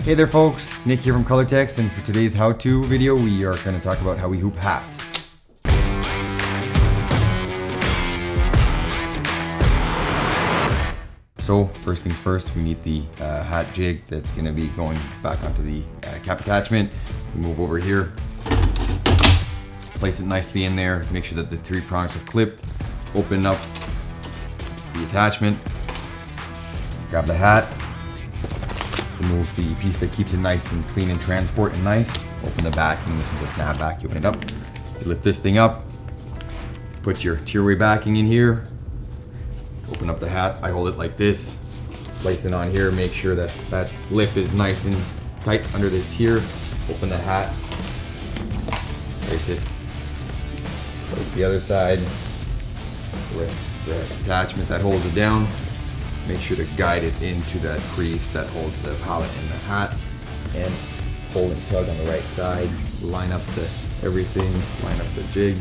Hey there folks, Nick here from Colortex, and for today's how-to video we are going to talk about how we hoop hats. So first things first, we need the hat jig that's going to be going back onto the cap attachment. We move over here, place it nicely in there, make sure that the 3 prongs are clipped, open up the attachment, grab the hat, remove the piece that keeps it nice and clean and transport and nice. Open the backing, this one's a snap back, you open it up. You lift this thing up, put your tearaway backing in here, open up the hat, I hold it like this, place it on here, make sure that that lip is nice and tight under this here. Open the hat, place it, place the other side, lift the attachment that holds it down. Make sure to guide it into that crease that holds the pallet in the hat, and pull and tug on the right side. Line up everything, line up the jig,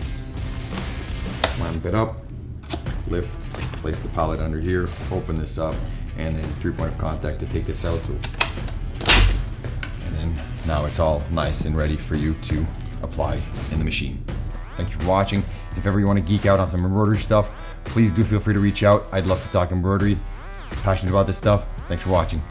line it up, lift, place the pallet under here, open this up, and then 3-point of contact to take this out. And then now it's all nice and ready for you to apply in the machine. Thank you for watching. If ever you want to geek out on some embroidery stuff, please do feel free to reach out. I'd love to talk embroidery. Passionate about this stuff. Thanks for watching.